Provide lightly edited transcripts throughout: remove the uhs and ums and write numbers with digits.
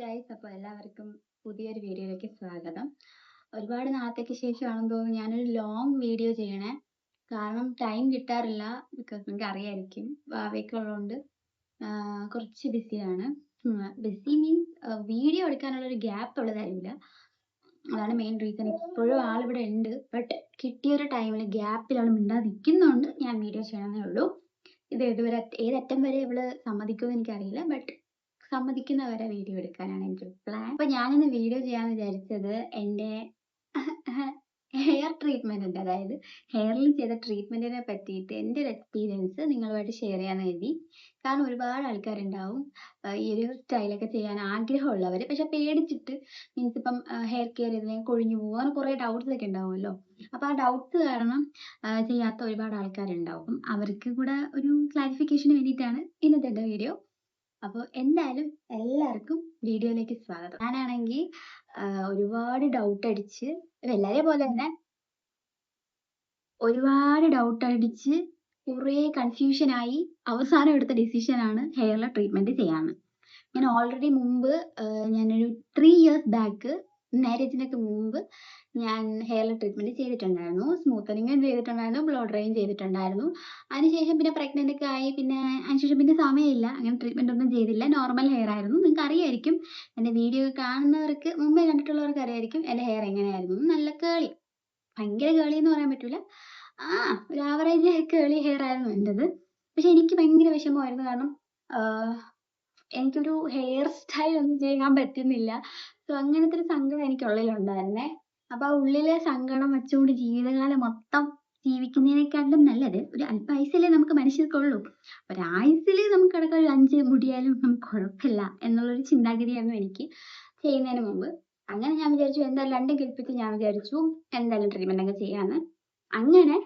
Guys, അപ്പോൾ എല്ലാവർക്കും പുതിയൊരു വീഡിയോയിലേക്ക് സ്വാഗതം. ഒരുപാട് നാളത്തേക്ക് ശേഷമാണെന്ന് തോന്നുന്നു ഞാനൊരു ലോങ് വീഡിയോ ചെയ്യണേ. കാരണം ടൈം കിട്ടാറില്ല. ബിക്കോസ് നിങ്ങൾക്ക് അറിയായിരിക്കും, വാവയൊക്കെ ഉള്ളതുകൊണ്ട് കുറച്ച് ബിസിയാണ്. ബിസി മീൻസ് വീഡിയോ എടുക്കാനുള്ളൊരു ഗ്യാപ്പ് ഉള്ളതായിരിക്കില്ല. അതാണ് മെയിൻ റീസൺ. ഇപ്പോഴും ആളിവിടെ ഉണ്ട്, ബട്ട് കിട്ടിയൊരു ടൈമിൽ ഗ്യാപ്പിൽ അവൾ മിണ്ടാതിരിക്കുന്നതുകൊണ്ട് ഞാൻ വീഡിയോ ചെയ്യണമെന്നേ ഉള്ളൂ. ഇത് ഇതുവരെ ഏതറ്റം വരെ ഇവള് സമ്മതിക്കുമെന്ന് എനിക്കറിയില്ല, ബട്ട് സമ്മതിക്കുന്നവരെ വീഡിയോ എടുക്കാനാണ് എൻ്റെ പ്ലാൻ. അപ്പൊ ഞാനിന്ന് വീഡിയോ ചെയ്യാന്ന് വിചാരിച്ചത് എൻ്റെ ഹെയർ ട്രീറ്റ്മെന്റ് ഉണ്ട്, അതായത് ഹെയറിൽ ചെയ്ത ട്രീറ്റ്മെന്റിനെ പറ്റിയിട്ട് എൻ്റെ ഒരു എക്സ്പീരിയൻസ് നിങ്ങളുമായിട്ട് ഷെയർ ചെയ്യാന്ന് കരുതി. കാരണം ഒരുപാട് ആൾക്കാരുണ്ടാവും ഈ ഒരു സ്റ്റൈലൊക്കെ ചെയ്യാൻ ആഗ്രഹമുള്ളവർ, പക്ഷെ പേടിച്ചിട്ട് മീൻസ് ഇപ്പം ഹെയർ കെയർ ചെയ്തതിനെ കൊഴിഞ്ഞു പോകും, അങ്ങനെ കുറേ ഡൗട്ട്സ് ഒക്കെ ഉണ്ടാവുമല്ലോ. അപ്പൊ ആ ഡൗട്ട്സ് കാരണം ചെയ്യാത്ത ഒരുപാട് ആൾക്കാരുണ്ടാവും. അവർക്ക് കൂടെ ഒരു ക്ലാരിഫിക്കേഷന് വേണ്ടിയിട്ടാണ് ഇന്നത്തെ എൻ്റെ വീഡിയോ. അപ്പോൾ എന്തായാലും എല്ലാവർക്കും വീഡിയോയിലേക്ക് സ്വാഗതം. ഞാനാണെങ്കിൽ ഒരുപാട് ഡൗട്ട് അടിച്ച്, എല്ലാവരെയും പോലെ തന്നെ ഒരുപാട് ഡൗട്ട് അടിച്ച് കുറേ കൺഫ്യൂഷനായി അവസാനം എടുത്ത ഡിസിഷനാണ് ഹെയറിലെ ട്രീറ്റ്മെന്റ് ചെയ്യാന്ന്. ഞാൻ ഓൾറെഡി മുമ്പ് ഞാനൊരു 3 years ബാക്ക്, മാരേജിനൊക്കെ മുമ്പ് ഞാൻ ഹെയറിൽ ട്രീറ്റ്മെന്റ് ചെയ്തിട്ടുണ്ടായിരുന്നു. സ്മൂത്തനിങ്ങും ചെയ്തിട്ടുണ്ടായിരുന്നു, ബ്ലോ ഡ്രൈയും ചെയ്തിട്ടുണ്ടായിരുന്നു. അതിനുശേഷം പിന്നെ പ്രഗ്നന്റ് ഒക്കെ ആയി, പിന്നെ അതിനുശേഷം പിന്നെ സമയമില്ല, അങ്ങനെ ട്രീറ്റ്മെന്റ് ഒന്നും ചെയ്തില്ല. നോർമൽ ഹെയർ ആയിരുന്നു. നിങ്ങൾക്ക് അറിയായിരിക്കും, എൻ്റെ വീഡിയോ കാണുന്നവർക്ക്, മുമ്പേ കണ്ടിട്ടുള്ളവർക്ക് അറിയായിരിക്കും എൻ്റെ ഹെയർ എങ്ങനെയായിരുന്നു. നല്ല കേളി, ഭയങ്കര കേളി എന്ന് പറയാൻ പറ്റൂല, ഒരു ആവറേജ് കേളി ഹെയർ ആയിരുന്നു എൻ്റെത്. പക്ഷെ എനിക്ക് ഭയങ്കര വിഷമമായിരുന്നു. കാരണം എനിക്കൊരു ഹെയർ സ്റ്റൈൽ ഒന്നും ചെയ്യാൻ പറ്റുന്നില്ല. സോ അങ്ങനത്തെ ഒരു സങ്കടം എനിക്ക് ഉള്ളിലുണ്ടായിരുന്നേ. അപ്പൊ ആ ഉള്ളിലെ സങ്കടം വെച്ചുകൊണ്ട് ജീവിതകാലം മൊത്തം ജീവിക്കുന്നതിനെക്കാട്ടിലും നല്ലത് ഒരു അല്പായുസല്ലേ നമുക്ക് മനുഷ്യർക്കുള്ളൂ. ഒരായുസിൽ നമുക്ക് കിടക്കാൻ ഒരു 5 മുടിയായാലും നമുക്ക് കുഴപ്പമില്ല എന്നുള്ളൊരു ചിന്താഗതിയായിരുന്നു എനിക്ക് ചെയ്യുന്നതിന് മുമ്പ്. അങ്ങനെ ഞാൻ വിചാരിച്ചു എന്തായാലും രണ്ടും കൽപ്പിച്ച് ഞാൻ വിചാരിച്ചു എന്തായാലും ട്രീറ്റ്മെന്റ് ഒക്കെ ചെയ്യാന്ന്. അങ്ങനെ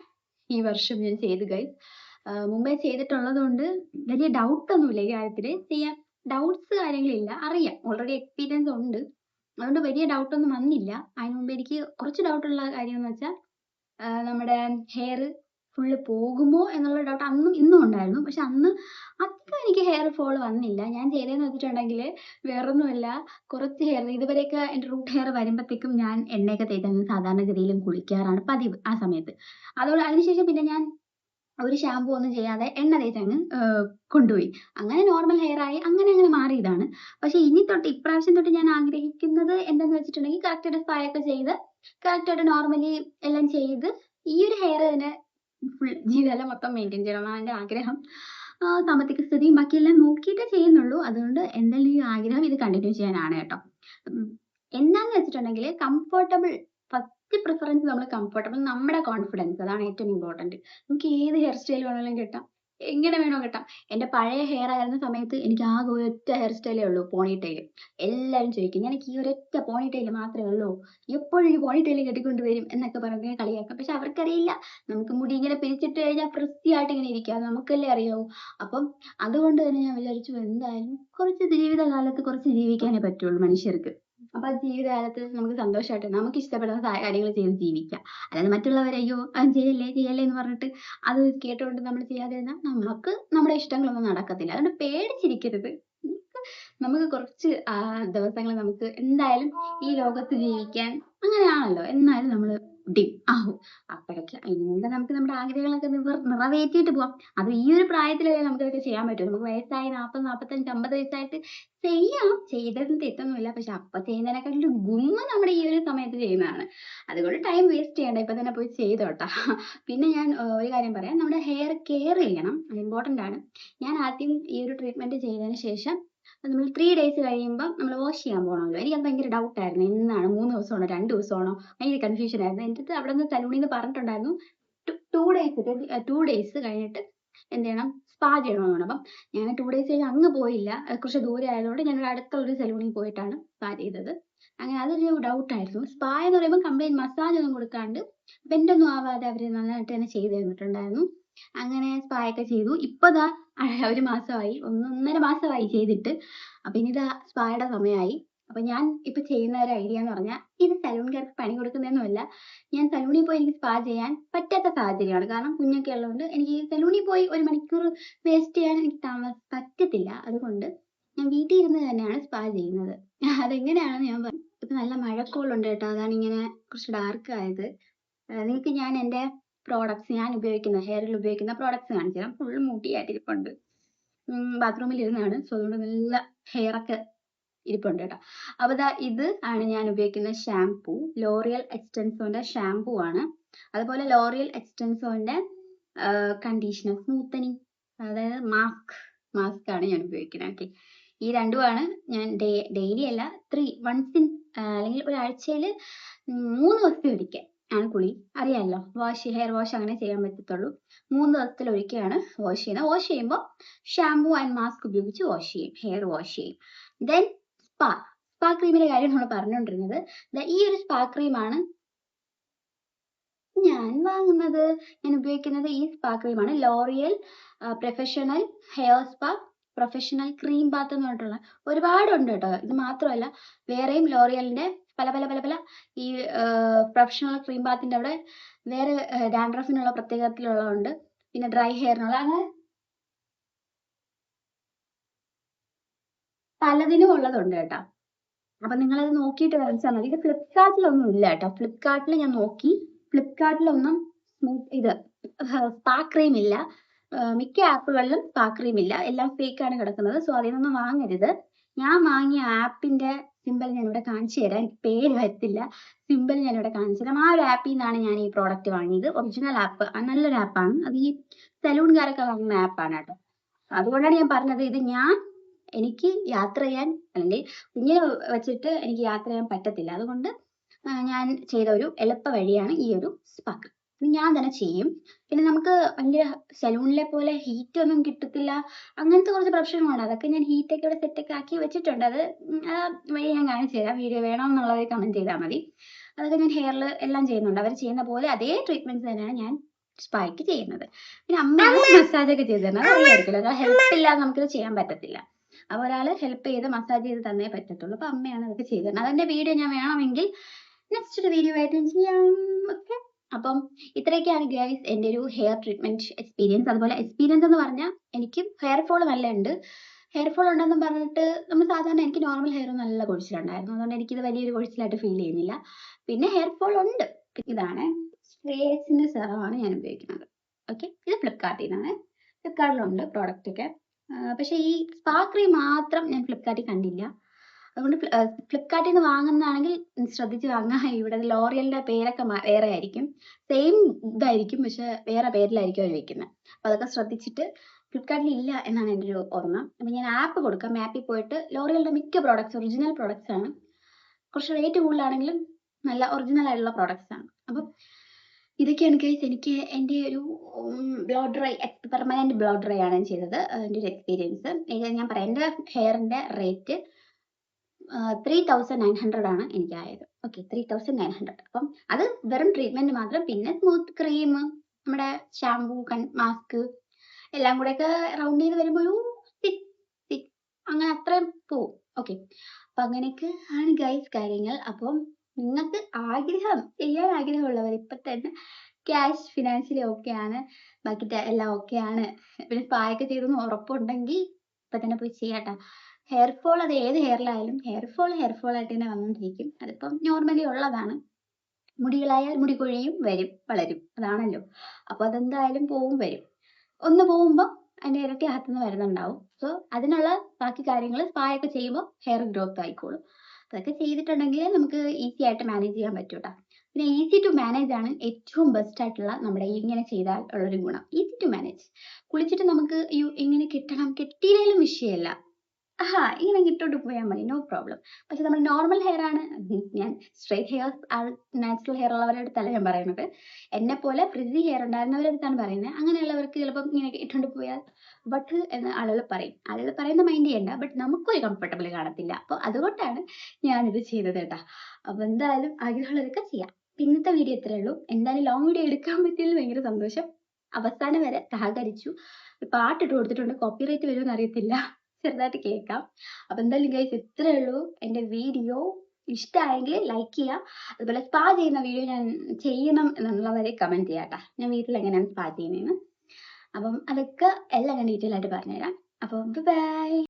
ഈ വർഷം ഞാൻ ചെയ്തു ഗൈസ്. മുമ്പേ ചെയ്തിട്ടുള്ളത് കൊണ്ട് വലിയ ഡൗട്ട് ഒന്നുമില്ല ഈ കാര്യത്തിൽ. ചെയ്യാൻ ഡൗട്ട്സ് കാര്യങ്ങളില്ല, അറിയാം, ഓൾറെഡി എക്സ്പീരിയൻസ് ഉണ്ട്, അതുകൊണ്ട് വലിയ ഡൗട്ടൊന്നും വന്നില്ല. അതിന് മുമ്പ് എനിക്ക് കുറച്ച് ഡൗട്ടുള്ള കാര്യം എന്ന് വെച്ചാൽ നമ്മുടെ ഹെയർ ഫുള്ള് പോകുമോ എന്നുള്ള ഡൗട്ട് അന്നും ഇന്നും ഉണ്ടായിരുന്നു. പക്ഷെ അന്ന് അധികം എനിക്ക് ഹെയർ ഫോൾ വന്നില്ല. ഞാൻ ചെയ്തതെന്ന് വെച്ചിട്ടുണ്ടെങ്കിൽ വേറൊന്നുമല്ല, കുറച്ച് ഹെയർ ഇതുവരെയൊക്കെ എൻ്റെ റൂട്ട് ഹെയർ വരുമ്പോഴത്തേക്കും ഞാൻ എണ്ണയൊക്കെ തേച്ചാണ് സാധാരണഗതിയിലും കുളിക്കാറാണ് പതിവ് ആ സമയത്ത്. അതുകൊണ്ട് അതിനുശേഷം പിന്നെ ഞാൻ ഒരു ഷാമ്പു ഒന്നും ചെയ്യാതെ എണ്ണ തേച്ചങ്ങ് കൊണ്ടുപോയി. അങ്ങനെ നോർമൽ ഹെയർ ആയി, അങ്ങനെ അങ്ങനെ മാറിയതാണ്. പക്ഷെ ഇനി തൊട്ട് ഇപ്രാവശ്യം തൊട്ട് ഞാൻ ആഗ്രഹിക്കുന്നത് എന്താന്ന് വെച്ചിട്ടുണ്ടെങ്കിൽ കറക്റ്റായിട്ട് സ്പാ ഒക്കെ ചെയ്ത് കറക്റ്റായിട്ട് നോർമലി എല്ലാം ചെയ്ത് ഈ ഒരു ഹെയർ തന്നെ ഫുൾ ജീവിതകാലം മൊത്തം മെയിൻറ്റെയിൻ ചെയ്യണമെന്നാണ് എൻ്റെ ആഗ്രഹം. സാമ്പത്തിക സ്ഥിതിയും ബാക്കിയെല്ലാം നോക്കിയിട്ടേ ചെയ്യുന്നുള്ളൂ. അതുകൊണ്ട് എന്തായാലും ഈ ആഗ്രഹം ഇത് കണ്ടിന്യൂ ചെയ്യാനാണ് കേട്ടോ. എന്താന്ന് വെച്ചിട്ടുണ്ടെങ്കിൽ കംഫർട്ടബിൾ, ഫസ്റ്റ് പ്രിഫറൻസ് നമ്മൾ കംഫർട്ടബിൾ, നമ്മുടെ കോൺഫിഡൻസ്, അതാണ് ഏറ്റവും ഇമ്പോർട്ടൻറ്റ്. നമുക്ക് ഏത് ഹെയർ സ്റ്റൈൽ വേണമെങ്കിലും കെട്ടാം, എങ്ങനെ വേണോ കെട്ടാം. എൻ്റെ പഴയ ഹെയർ ആയിരുന്ന സമയത്ത് എനിക്ക് ആകെ ഒരൊറ്റ ഹെയർ സ്റ്റൈലേ ഉള്ളൂ, പോണിറ്റെയിൽ. എല്ലാവരും ചോദിക്കും എനിക്ക് ഈ ഒരൊറ്റ പോണിറ്റെയിൽ മാത്രമേ ഉള്ളൂ, എപ്പോഴും ഈ പോണിറ്റെയിൽ കെട്ടിക്കൊണ്ട് വരും എന്നൊക്കെ പറഞ്ഞ് കളിയാക്കാം. പക്ഷെ അവർക്കറിയില്ല നമുക്ക് മുടി ഇങ്ങനെ പിരിച്ചിട്ട് കഴിഞ്ഞാൽ വൃത്തിയായിട്ട് ഇങ്ങനെ ഇരിക്കുക, നമുക്കല്ലേ അറിയാവൂ. അപ്പം അതുകൊണ്ട് തന്നെ ഞാൻ വിചാരിച്ചു എന്തായാലും കുറച്ച് ജീവിതകാലത്ത് കുറച്ച് ജീവിക്കാനേ പറ്റുള്ളൂ മനുഷ്യർക്ക്. അപ്പൊ ആ ജീവിതകാലത്ത് നമുക്ക് സന്തോഷമായിട്ട് നമുക്ക് ഇഷ്ടപ്പെടുന്ന കാര്യങ്ങൾ ചെയ്ത് ജീവിക്കാം. അല്ലാതെ മറ്റുള്ളവരെ അയ്യോ അത് ചെയ്യല്ലേ ചെയ്യല്ലേ എന്ന് പറഞ്ഞിട്ട് അത് കേട്ടുകൊണ്ട് നമ്മൾ ചെയ്യാതിരുന്നാൽ നമുക്ക് നമ്മുടെ ഇഷ്ടങ്ങളൊന്നും നടക്കത്തില്ല. അതുകൊണ്ട് പേടിച്ചിരിക്കരുത്. നമുക്ക് കുറച്ച് ദിവസങ്ങൾ നമുക്ക് എന്തായാലും ഈ ലോകത്ത് ജീവിക്കാൻ അങ്ങനെയാണല്ലോ, എന്നാലും നമ്മൾ ആവും. അപ്പോഴൊക്കെ അതിനുമുമ്പ് നമുക്ക് നമ്മുടെ ആഗ്രഹങ്ങളൊക്കെ നിറവേറ്റിയിട്ട് പോവാം. അത് ഈ ഒരു പ്രായത്തിലല്ലേ നമുക്കതൊക്കെ ചെയ്യാൻ പറ്റും. നമുക്ക് വയസ്സായി 40, 45, 50 വയസ്സായിട്ട് ചെയ്യാം, ചെയ്തതിൽ തെറ്റൊന്നുമില്ല. പക്ഷെ അപ്പൊ ചെയ്യുന്നതിനെക്കാട്ടിലും ഗുമ്മ നമ്മുടെ ഈ ഒരു സമയത്ത് ചെയ്യുന്നതാണ്. അതുകൊണ്ട് ടൈം വേസ്റ്റ് ചെയ്യണ്ട, ഇപ്പൊ തന്നെ പോയി ചെയ്തോട്ടാ. പിന്നെ ഞാൻ ഒരു കാര്യം പറയാം, നമ്മുടെ ഹെയർ കെയർ ചെയ്യണം, അത് ഇമ്പോർട്ടൻ്റ് ആണ്. ഞാൻ ആദ്യം ഈ ഒരു ട്രീറ്റ്മെന്റ് ചെയ്തതിന് ശേഷം നമ്മൾ 3 days കഴിയുമ്പോൾ നമ്മൾ വാഷ് ചെയ്യാൻ പോകണമല്ലോ. എനിക്കത് ഭയങ്കര ഡൗട്ടായിരുന്നു, എന്നാണ് 3 ദിവസമാണോ 2 ദിവസമാണോ, ഭയങ്കര കൺഫ്യൂഷൻ ആയിരുന്നു. എൻ്റെ അടുത്ത് അവിടെ നിന്ന് സലൂണിൽ നിന്ന് പറഞ്ഞിട്ടുണ്ടായിരുന്നു 2 days കഴിഞ്ഞിട്ട് എന്ത് ചെയ്യണം, സ്പാ ചെയ്യണമെന്നാണ്. അപ്പം ഞാൻ 2 days കഴിഞ്ഞ് അങ്ങ് പോയില്ല, കുറച്ച് ദൂരെ ആയതുകൊണ്ട് ഞാൻ അടുത്തുള്ളൊരു സലൂണിൽ പോയിട്ടാണ് സ്പാ ചെയ്തത്. അങ്ങനെ അതൊരു ഡൗട്ടായിരുന്നു. സ്പാ എന്ന് പറയുമ്പോൾ കംപ്ലീറ്റ് മസാജ് ഒന്നും കൊടുക്കാണ്ട് ബെൻഡൊന്നും ആവാതെ അവർ നന്നായിട്ട് തന്നെ ചെയ്ത് തന്നിട്ടുണ്ടായിരുന്നു. അങ്ങനെ സ്പാ ഒക്കെ ചെയ്തു. ഇപ്പൊ ദാ 1 മാസമായി, 1.5 മാസമായി ചെയ്തിട്ട്. അപ്പൊ ഇനി ഇതാ സ്പായുടെ സമയമായി. അപ്പൊ ഞാൻ ഇപ്പൊ ചെയ്യുന്ന ഒരു ഐഡിയ എന്ന് പറഞ്ഞാൽ, ഇത് സലൂൺകാർക്ക് പണി കൊടുക്കുന്നതൊന്നുമല്ല. ഞാൻ സലൂണിൽ പോയി എനിക്ക് സ്പാ ചെയ്യാൻ പറ്റാത്ത സാഹചര്യമാണ്. കാരണം കുഞ്ഞൊക്കെ ഉള്ളതുകൊണ്ട് എനിക്ക് സലൂണിൽ പോയി 1 മണിക്കൂർ വേസ്റ്റ് ചെയ്യാൻ എനിക്ക് പറ്റത്തില്ല. അതുകൊണ്ട് ഞാൻ വീട്ടിൽ ഇരുന്ന് തന്നെയാണ് സ്പാ ചെയ്യുന്നത്. അതെങ്ങനെയാണെന്ന് ഞാൻ പറഞ്ഞു. ഇപ്പൊ നല്ല മഴക്കോളുണ്ട് കേട്ടോ, അതാണ് ഇങ്ങനെ കുറച്ച് ഡാർക്ക് ആയത്. നിങ്ങൾക്ക് ഞാൻ എൻ്റെ പ്രോഡക്ട്സ്, ഞാൻ ഉപയോഗിക്കുന്ന ഹെയറിൽ ഉപയോഗിക്കുന്ന പ്രോഡക്ട്സ് കാണിച്ചു തരാം. ഫുൾ മുടിയായിട്ടിരിപ്പുണ്ട്. ബാത്റൂമിൽ ഇരുന്നാണ്, സോ അതുകൊണ്ട് നല്ല ഹെയറൊക്കെ ഇരിപ്പുണ്ട് കേട്ടോ. അപ്പൊ ഇത് ആണ് ഞാൻ ഉപയോഗിക്കുന്ന ഷാംപൂ. ലോറിയൽ എക്സ്റ്റൻസോന്റെ ഷാംപൂ ആണ്. അതുപോലെ ലോറിയൽ എക്സ്റ്റൻസോന്റെ കണ്ടീഷണർ സ്മൂത്തനിങ്, അതായത് മാസ്ക് ആണ് ഞാൻ ഉപയോഗിക്കുന്നത്. ഓക്കെ, ഈ രണ്ടുമാണ് ഞാൻ ഡെയിലി അല്ല, വൺസ് ഇൻ അല്ലെങ്കിൽ ഒരാഴ്ചയിൽ 3 ദിവസത്തിൽ ഒരിക്കൽ ആണ് കുളി. അറിയാമല്ലോ, ഹെയർ വാഷ് അങ്ങനെ ചെയ്യാൻ പറ്റത്തുള്ളൂ. 3 ദിവസത്തിൽ ഒരിക്കലാണ് വാഷ് ചെയ്യുന്നത്. വാഷ് ചെയ്യുമ്പോൾ ഷാംപൂ ആൻഡ് മാസ്ക് ഉപയോഗിച്ച് വാഷ് ചെയ്യും, ഹെയർ വാഷ് ചെയ്യും. ദെൻ സ്പാ ക്രീമിന്റെ കാര്യം നമ്മൾ പറഞ്ഞുകൊണ്ടിരുന്നത്. ഈ ഒരു സ്പാ ക്രീമാണ് ഞാൻ വാങ്ങുന്നത്. ഞാൻ ഉപയോഗിക്കുന്നത് ഈ സ്പാ ക്രീമാണ്. L'Oreal professional hair spa professional cream bath എന്ന് പറഞ്ഞിട്ടുള്ള ഒരുപാടുണ്ട് കേട്ടോ. ഇത് മാത്രമല്ല, വേറെയും ലോറിയലിന്റെ പല പല പല പല ഈ പ്രൊഫഷണൽ ക്രീം ബാത്തിന്റെ അവിടെ വേറെ ഡാൻഡ്രഫിനുള്ള പ്രത്യേകത്തിലുള്ളതുണ്ട്, പിന്നെ ഡ്രൈ ഹെയറിനുള്ള, അങ്ങനെ പലതിനും ഉള്ളതുണ്ട് കേട്ടോ. അപ്പൊ നിങ്ങളത് നോക്കിയിട്ട് വാങ്ങിച്ചാൽ മതി. ഇത് ഫ്ലിപ്കാർട്ടിലൊന്നും ഇല്ല കേട്ടോ. ഫ്ലിപ്കാർട്ടിൽ ഞാൻ നോക്കി, ഫ്ലിപ്കാർട്ടിലൊന്നും ഇത് സ്പാ ക്രീം ഇല്ല. മിക്ക ആപ്പുകളിലും സ്പാ ക്രീം ഇല്ല, എല്ലാം ഫേക്ക് ആണ് കിടക്കുന്നത്. സോ അതിൽ നിന്നും വാങ്ങരുത്. ഞാൻ വാങ്ങിയ ആപ്പിന്റെ സിമ്പിൾ ഞാൻ ഇവിടെ കാണിച്ചു തരാം. എനിക്ക് പേര് വരത്തില്ല, സിമ്പിൾ ഞാൻ ഇവിടെ കാണിച്ചു തരാം. ആ ഒരു ആപ്പിൽ നിന്നാണ് ഞാൻ ഈ പ്രോഡക്റ്റ് വാങ്ങിയത്. ഒറിജിനൽ ആപ്പ്, നല്ലൊരു ആപ്പാണ്. അത് ഈ സലൂൺകാരൊക്കെ വാങ്ങുന്ന ആപ്പാണ് കേട്ടോ. അതുകൊണ്ടാണ് ഞാൻ പറഞ്ഞത്, ഇത് എനിക്ക് യാത്ര ചെയ്യാൻ, അല്ലെങ്കിൽ കുഞ്ഞിനെ വെച്ചിട്ട് എനിക്ക് യാത്ര ചെയ്യാൻ പറ്റത്തില്ല. അതുകൊണ്ട് ഞാൻ ചെയ്ത ഒരു എളുപ്പ വഴിയാണ് ഈ ഒരു സ്പാ ക്രീം. ഞാൻ തന്നെ ചെയ്യും. പിന്നെ നമുക്ക് ഭയങ്കര സലൂണിലെ പോലെ ഹീറ്റ് ഒന്നും കിട്ടത്തില്ല, അങ്ങനത്തെ കുറച്ച് പ്രശ്നങ്ങളുണ്ട്. അതൊക്കെ ഞാൻ ഹീറ്റൊക്കെ ഇവിടെ സെറ്റൊക്കെ ആക്കി വെച്ചിട്ടുണ്ട്. അത് വഴി ഞാൻ കാണിച്ചു തരാം. വീഡിയോ വേണമെന്നുള്ളവർ കമന്റ് ചെയ്താൽ മതി. അതൊക്കെ ഞാൻ ഹെയറിൽ എല്ലാം ചെയ്യുന്നുണ്ട്. അവർ ചെയ്യുന്ന പോലെ അതേ ട്രീറ്റ്മെന്റ്സ് തന്നെയാണ് ഞാൻ സ്പായ്ക്ക് ചെയ്യുന്നത്. പിന്നെ അമ്മയാണ് മസാജ് ഒക്കെ ചെയ്ത് തരുന്നത്. അത് അറിയായിരിക്കുമല്ലോ, ഹെൽപ്പ് ഇല്ലാതെ നമുക്കിത് ചെയ്യാൻ പറ്റത്തില്ല. അപ്പോൾ ഒരാൾ ഹെൽപ്പ് ചെയ്ത് മസാജ് ചെയ്ത് തന്നേ പറ്റത്തുള്ളൂ. അപ്പോൾ അമ്മയാണ് അതൊക്കെ ചെയ്ത് തരുന്നത്. അതിന്റെ വീഡിയോ ഞാൻ വേണമെങ്കിൽ നെക്സ്റ്റ് ഒരു വീഡിയോ ആയിട്ട് ചെയ്യാം. ഓക്കെ, അപ്പം ഇത്രയൊക്കെയാണ് ഗൈസ് എൻ്റെ ഒരു ഹെയർ ട്രീറ്റ്മെന്റ് എക്സ്പീരിയൻസ്. അതുപോലെ എക്സ്പീരിയൻസ് എന്ന് പറഞ്ഞാൽ എനിക്ക് ഹെയർ ഫോൾ നല്ല ഉണ്ട്. ഹെയർ ഫോൾ ഉണ്ടെന്ന് പറഞ്ഞിട്ട് നമ്മൾ സാധാരണ, എനിക്ക് നോർമൽ ഹെയർ നല്ല കൊഴിച്ചിലുണ്ടായിരുന്നു. അതുകൊണ്ട് എനിക്കിത് വലിയൊരു കൊഴിച്ചിലായിട്ട് ഫീൽ ചെയ്യുന്നില്ല. പിന്നെ ഹെയർ ഫോൾ ഉണ്ട്. ഇതാണ് സ്ട്രേറ്റ്സിന്റെ സെറമാണ് ഞാൻ ഉപയോഗിക്കുന്നത്. ഓക്കെ, ഇത് ഫ്ലിപ്കാർട്ടിൽ നിന്നാണ്. ഫ്ലിപ്കാർട്ടിലുണ്ട് പ്രോഡക്റ്റ് ഒക്കെ. പക്ഷേ ഈ സ്പാ ക്രീം മാത്രം ഞാൻ ഫ്ലിപ്കാർട്ടിൽ കണ്ടില്ല. അതുകൊണ്ട് ഫ്ലിപ്കാർട്ടിൽ നിന്ന് വാങ്ങുന്നതാണെങ്കിൽ ശ്രദ്ധിച്ച് വാങ്ങുക. ഇവിടെ ലോറിയലിന്റെ പേരൊക്കെ വേറെ ആയിരിക്കും, സെയിം ഇതായിരിക്കും, പക്ഷെ വേറെ പേരിലായിരിക്കും അവർ വെക്കുന്നത്. അപ്പോൾ അതൊക്കെ ശ്രദ്ധിച്ചിട്ട്. ഫ്ലിപ്കാർട്ടിൽ ഇല്ല എന്നാണ് എൻ്റെ ഒരു ഓർമ്മ. അപ്പം ഞാൻ ആപ്പ് കൊടുക്കാം. ആപ്പിൽ പോയിട്ട് ലോറിയലിന്റെ മിക്ക പ്രോഡക്ട്സ് ഒറിജിനൽ പ്രോഡക്ട്സ് ആണ്. കുറച്ച് റേറ്റ് കൂടുതലാണെങ്കിലും നല്ല ഒറിജിനൽ ആയിട്ടുള്ള പ്രോഡക്ട്സ് ആണ്. അപ്പം ഇതൊക്കെയാണ് ഗൈസ് എനിക്ക് എൻ്റെ ഒരു blow dry, permanent blow dry ആണ് ചെയ്തത്. എൻ്റെ ഒരു എക്സ്പീരിയൻസ് ഞാൻ പറയാം. എൻ്റെ ഹെയറിന്റെ റേറ്റ് 3900 ആണ് എനിക്കായത്. ഓക്കെ, 3900. അപ്പം അത് വെറും ട്രീറ്റ്മെന്റ് മാത്രം. പിന്നെ സ്മൂത്ത് ക്രീം, നമ്മുടെ ഷാംപൂ, മാസ്ക് എല്ലാം കൂടെയൊക്കെ റൗണ്ട് ചെയ്ത് വരുമ്പോൾ ഒരു 6 അങ്ങനെ അത്രയും പോവും. ഓക്കെ, അപ്പൊ അങ്ങനെയൊക്കെ ആണ് ഗൈസ് കാര്യങ്ങൾ. അപ്പം നിങ്ങൾക്ക് ചെയ്യാൻ ആഗ്രഹമുള്ളവർ ഇപ്പൊ തന്നെ ക്യാഷ് ഫിനാൻഷ്യലി ഓക്കെ ആണ്, ബാക്കി എല്ലാം ഓക്കെ ആണ്, പിന്നെ സ്പായൊക്കെ ചെയ്തെന്ന് ഉറപ്പുണ്ടെങ്കിൽ ഇപ്പൊ തന്നെ പോയി ചെയ്യാട്ടോ. ഹെയർ ഫോൾ അത് ഏത് ഹെയറിലായാലും ഹെയർ ഫോൾ ആയിട്ട് തന്നെ വന്നുകൊണ്ടിരിക്കും. അതിപ്പം നോർമലി ഉള്ളതാണ്. മുടികളായാൽ മുടി കൊഴിയും, വരും, വളരും, അതാണല്ലോ. അപ്പൊ അതെന്തായാലും പോവും, വരും. ഒന്ന് പോകുമ്പോൾ അതിന്റെ ഇരട്ടി അകത്തുനിന്ന് വരുന്നുണ്ടാവും. സോ അതിനുള്ള ബാക്കി കാര്യങ്ങൾ സ്പായൊക്കെ ചെയ്യുമ്പോൾ ഹെയർ ഗ്രോത്ത് ആയിക്കോളും. അതൊക്കെ ചെയ്തിട്ടുണ്ടെങ്കിൽ നമുക്ക് ഈസി ആയിട്ട് മാനേജ് ചെയ്യാൻ പറ്റും കേട്ടോ. പിന്നെ ഈസി ടു മാനേജ് ആണ് ഏറ്റവും ബെസ്റ്റ് ആയിട്ടുള്ള നമ്മുടെ ഇങ്ങനെ ചെയ്താൽ ഉള്ളൊരു ഗുണം. Easy to manage. കുളിച്ചിട്ട് നമുക്ക് ഇങ്ങനെ കെട്ടിയില്ലെങ്കിലും വിഷയമല്ല. ഇങ്ങനെ ഇട്ടോണ്ട് പോയാൽ മതി, നോ പ്രോബ്ലം. പക്ഷെ നമ്മൾ നോർമൽ ഹെയർ ആണ്, ഞാൻ സ്ട്രൈറ്റ് ഹെയർ, നാച്ചുറൽ ഹെയർ ഉള്ളവരുടെ അടുത്തല്ല ഞാൻ പറയുന്നത്. എന്നെ പോലെ ഫ്രിസി ഹെയർ ഉണ്ടായിരുന്നവരുടെ അടുത്താണ് പറയുന്നത്. അങ്ങനെയുള്ളവർക്ക് ചിലപ്പം ഇങ്ങനെ ഇട്ടുകൊണ്ട് പോയാൽ ബട്ട് എന്ന് ആളുകൾ പറയുന്ന മൈൻഡ് ചെയ്യണ്ട. ബട്ട് നമുക്കൊരു കംഫർട്ടബിൾ കാണത്തില്ല. അപ്പോൾ അതുകൊണ്ടാണ് ഞാനിത് ചെയ്തത് കേട്ടോ. അപ്പൊ എന്തായാലും ആഗ്രഹമുള്ളവരൊക്കെ ചെയ്യാം. ഇന്നത്തെ വീഡിയോ ഇത്രയേ ഉള്ളൂ. എന്തായാലും ലോങ് വീഡിയോ എടുക്കാൻ പറ്റിയതിൽ ഭയങ്കര സന്തോഷം. അവസാനം വരെ സഹകരിച്ചു. പാട്ടിട്ട് കൊടുത്തിട്ടുണ്ട്, കോപ്പിറൈറ്റ് വരുമെന്ന് അറിയത്തില്ല, ചെറുതായിട്ട് കേൾക്കാം. അപ്പൊ എന്തായാലും ഗൈസ് ഇത്രയേ ഉള്ളൂ. എൻ്റെ വീഡിയോ ഇഷ്ടമായെങ്കിൽ ലൈക്ക് ചെയ്യുക. അതുപോലെ സ്പാ ചെയ്യുന്ന വീഡിയോ ഞാൻ ചെയ്യണം എന്നുള്ളവരെ കമന്റ് ചെയ്യാട്ടോ. ഞാൻ വീട്ടിൽ എങ്ങനെയാണ് സ്പാ ചെയ്യുന്നതെന്ന്. അപ്പം അതൊക്കെ എല്ലാം ഞാൻ ഡീറ്റെയിൽ ആയിട്ട് പറഞ്ഞുതരാം. അപ്പം ബൈ.